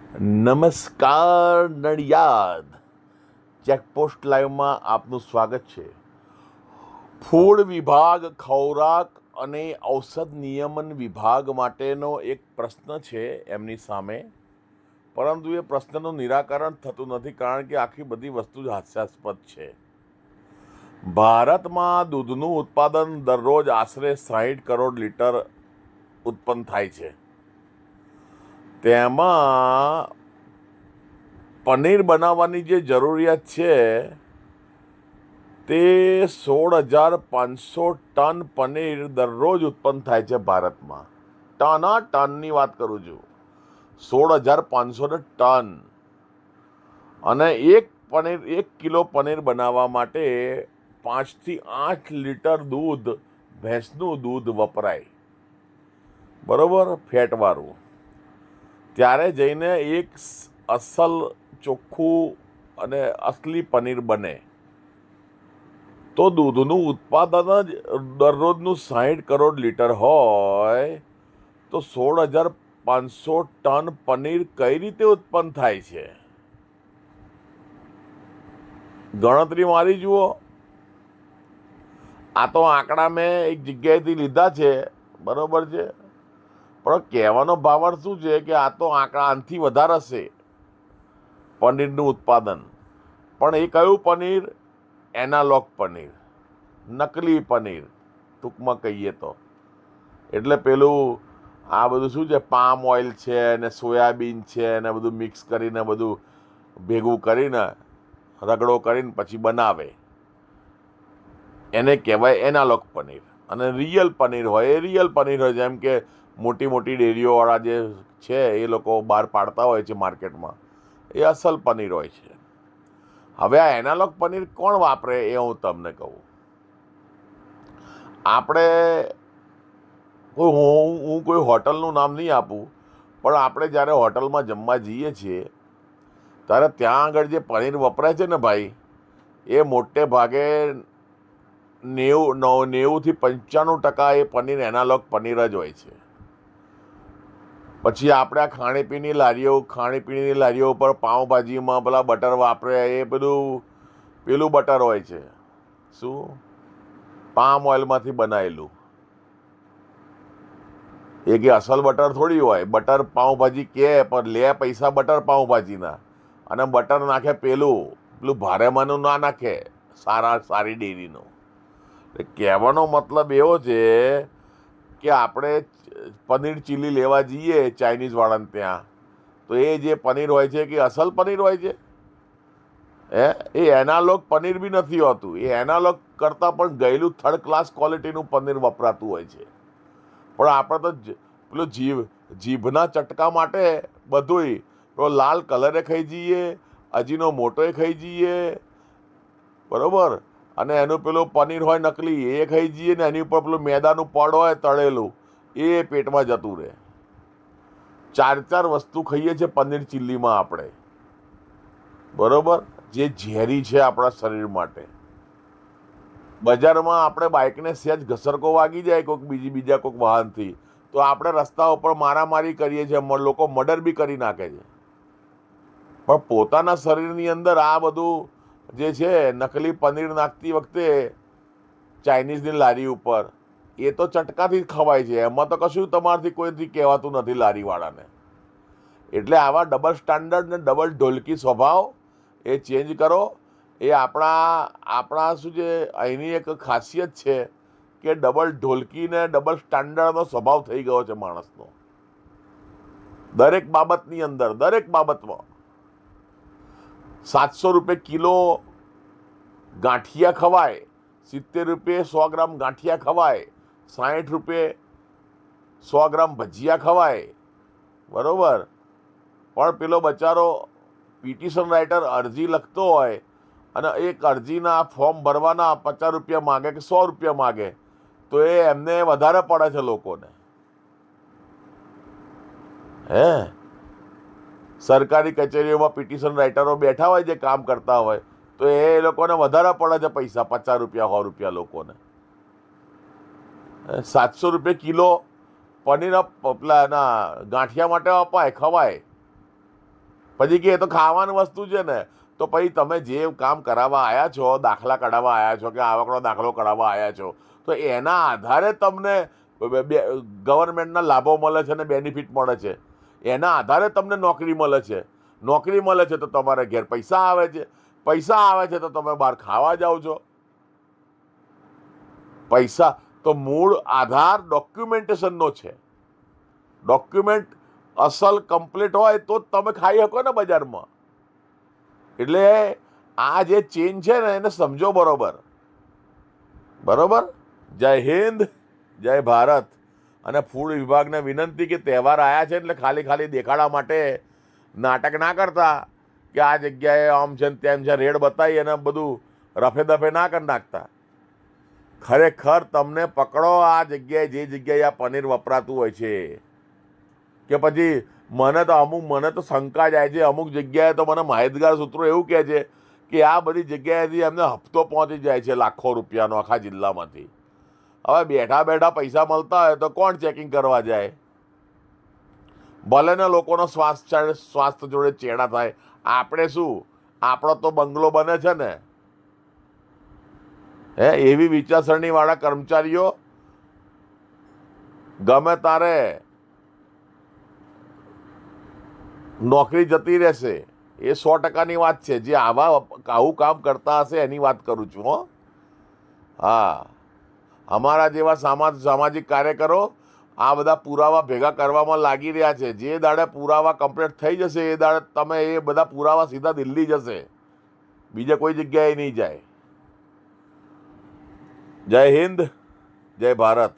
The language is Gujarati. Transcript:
નમસ્કાર નડિયાદ ચેકપોસ્ટ લાઈવમાં આપનું સ્વાગત છે. ફૂડ વિભાગ, ખોરાક અને ઔષધ નિયમન વિભાગ માટેનો એક પ્રશ્ન છે એમની સામે, પરંતુ એ પ્રશ્નનું નિરાકરણ થતું નથી કારણ કે આખી બધી વસ્તુ જ હાસ્યાસ્પદ છે. ભારતમાં દૂધનું ઉત્પાદન દરરોજ આશરે 60 કરોડ લીટર ઉત્પન્ન થાય છે. તેમાં પનીર બનાવવાની જે જરૂરિયાત છે તે 16,500 ટન પનીર દરરોજ ઉત્પન્ન થાય છે ભારતમાં. ટનની વાત કરું છું, 16,500 ટન. અને એક કિલો પનીર બનાવવા માટે 5 થી 8 લીટર દૂધ, ભેંસનું દૂધ વપરાય, બરોબર, ફેટવાળું. ત્યારે જઈને એક અસલ, ચોખ્ખું અને અસલી પનીર બને. તો દૂધનું ઉત્પાદન જ દરરોજનું 60 કરોડ લીટર હોય તો 16,500 ટન પનીર કઈ રીતે ઉત્પન્ન થાય છે? ગણતરી મારી જુઓ. આ તો આંકડા મેં એક જગ્યાએથી લીધા છે, બરોબર છે, પણ કહેવાનો ભાવાર્થ શું છે કે આ તો આંકડા આનાથી વધારે હશે પનીરનું ઉત્પાદન. પણ એ કયું પનીર? એનાલોગ પનીર, નકલી પનીર ટૂંકમાં કહીએ તો. એટલે પેલું આ બધું શું છે, પામ ઓઇલ છે ને સોયાબીન છે ને બધું મિક્સ કરીને, બધું ભેગું કરીને, રગડો કરીને પછી બનાવે, એને કહેવાય એનાલોગ પનીર. અને રિયલ પનીર હોય એ રિયલ પનીર હોય, જેમ કે મોટી મોટી ડેરીઓવાળા જે છે એ લોકો બહાર પાડતા હોય છે માર્કેટમાં, એ અસલ પનીર હોય છે. હવે આ એનાલોગ પનીર કોણ વાપરે એ હું તમને કહું. આપણે હું કોઈ હોટલનું નામ નહીં આપું, પણ આપણે જ્યારે હોટલમાં જમવા જઈએ છીએ ત્યારે ત્યાં આગળ જે પનીર વપરાય છે ને ભાઈ, એ મોટે ભાગે 90થી 95% એ પનીર એનાલોગ પનીર જ હોય છે. પછી આપણે આ ખાણીપીણીની લારીઓ ઉપર પાઉંભાજીમાં પેલા બટર વાપરે, એ બધું પેલું બટર હોય છે, શું, પામ ઓઇલમાંથી બનાવેલું. એ કે અસલ બટર થોડી હોય. બટર પાઉંભાજી કે પણ લે પૈસા બટર પાઉંભાજીના, અને બટર નાખે પેલું ભારેમાંનું ના નાખે, સારી ડેરીનું. કહેવાનો મતલબ એવો છે કે આપણે પનીર ચીલી લેવા જઈએ ચાઇનીઝ વાળાને ત્યાં, તો એ જે પનીર હોય છે કે અસલ પનીર હોય છે? એ એનાલોગ પનીર બી નથી હોતું. એ એનાલોગ કરતાં પણ ગયેલું થર્ડ ક્લાસ ક્વોલિટીનું પનીર વપરાતું હોય છે. પણ આપણે તો પેલું જીભના ચટકા માટે બધુંય પેલો લાલ કલરે ખાઈ જઈએ, અજીનો મોટોય ખાઈ જઈએ, બરોબર, અને એનું પેલું પનીર હોય નકલી એ ખાઈ જઈએ, ને એની ઉપર પેલું મેદાનું પડ હોય તળેલું, એ પેટમાં જતું રહે. 4 વસ્તુ ખાઈએ છીએ પનીર ચીલીમાં આપણે, બરોબર, જે ઝેરી છે આપણા શરીર માટે. બજારમાં આપણે બાઇકને સહેજ ઘસરકો વાગી જાય બીજા કોઈક વાહનથી, તો આપણે રસ્તા ઉપર મારામારી કરીએ છીએ, લોકો મર્ડર બી કરી નાખે છે. પણ પોતાના શરીરની અંદર આ બધું જે છે નકલી પનીર નાખતી વખતે ચાઇનીઝની લારી ઉપર, એ તો ચટકાથી જ ખવાય છે. એમાં તો કશું તમારાથી કોઈથી કહેવાતું નથી લારીવાળાને. એટલે આવા ડબલ સ્ટાન્ડર્ડ ને ડબલ ઢોલકી સ્વભાવ એ ચેન્જ કરો. એ આપણા શું છે, અહીંની એક ખાસિયત છે કે ડબલ ઢોલકી ને ડબલ સ્ટાન્ડર્ડનો સ્વભાવ થઈ ગયો છે માણસનો. દરેક બાબતની અંદર, દરેક બાબતમાં. 700 રૂપિયા કિલો ગાંઠિયા ખવાય, 70 રૂપિયે 100 ગ્રામ ગાંઠિયા ખવાય, 60 રૂપિયે 100 ગ્રામ ભજીયા ખવાય, બરોબર. પણ પેલો બચારો પિટિશન રાઇટર અરજી લખતો હોય અને એક અરજીના ફોર્મ ભરવાના 50 રૂપિયા માગે કે 100 રૂપિયા માગે, તો એ એમને વધારે પડે છે લોકોને. સરકારી કચેરીઓમાં પિટિશન રાઇટરો બેઠા હોય, જે કામ કરતા હોય, તો એ લોકોને વધારે પડે છે પૈસા, 50 રૂપિયા 100 રૂપિયા લોકોને. 700 રૂપિયા કિલો પનીર પેલા ગાંઠિયા માટે અપાય, ખવાય. પછી કે એ તો ખાવાની વસ્તુ છે ને, તો પછી તમે જે કામ કરાવવા આવ્યા છો, દાખલા કઢાવવા આવ્યા છો કે આવકનો દાખલો કઢાવવા આવ્યા છો, તો એના આધારે તમને ગવર્મેન્ટના લાભો મળે છે ને બેનિફિટ મળે છે, એના આધારે તમને નોકરી મળે છે. નોકરી મળે છે તો તમારે ઘેર પૈસા આવે છે, પૈસા આવે છે તો તમે બહાર ખાવા જાઓ છો. પૈસા તો મૂળ આધાર ડોક્યુમેન્ટેશનનો છે. ડોક્યુમેન્ટ અસલ કમ્પ્લીટ હોય તો જ તમે ખાઈ શકો ને બજારમાં. એટલે આ જે ચેન્જ છે ને એને સમજો બરોબર. બરોબર. જય હિન્દ, જય ભારત. અને ફૂડ વિભાગને વિનંતી કે તહેવાર આવ્યા છે એટલે ખાલી ખાલી દેખાડા માટે નાટક ના કરતા કે આ જગ્યાએ આમ છે ને તેમ છે, રેડ બતાવી અને બધું રફે દફે ના કરી નાખતા. ખરેખર તમને પકડો આ જગ્યાએ, જે જગ્યાએ આ પનીર વપરાતું હોય છે, કે પછી મને તો શંકા જાય છે, અમુક જગ્યાએ તો મને માહિતગાર સૂત્રો એવું કહે છે કે આ બધી જગ્યાએથી એમને હપ્તો પહોંચી જાય છે લાખો રૂપિયાનો આખા જિલ્લામાંથી. હવે બેઠા બેઠા પૈસા મળતા હોય તો કોણ ચેકિંગ કરવા જાય? ભલે ને લોકોનો સ્વાસ્થ્ય જોડે ચેડા થાય, આપણે શું, આપણો તો બંગલો બને છે ને. એવી વિચારસરણી વાળા કર્મચારીઓ ગમે તારે નોકરી જતી રહેશે, એ 100%ની વાત છે. જે આવું કામ કરતા હશે એની વાત કરું છું. હા, અમારા જેવા સામાજિક કાર્યકરો આ બધા પુરાવા ભેગા કરવામાં લાગી રહ્યા છે. જે દાડે પુરાવા કમ્પ્લીટ થઈ જશે એ દાડે તમે એ બધા પુરાવા સીધા દિલ્હી જશે, બીજે કોઈ જગ્યાએ નહીં જાય. જય હિન્દ, જય ભારત.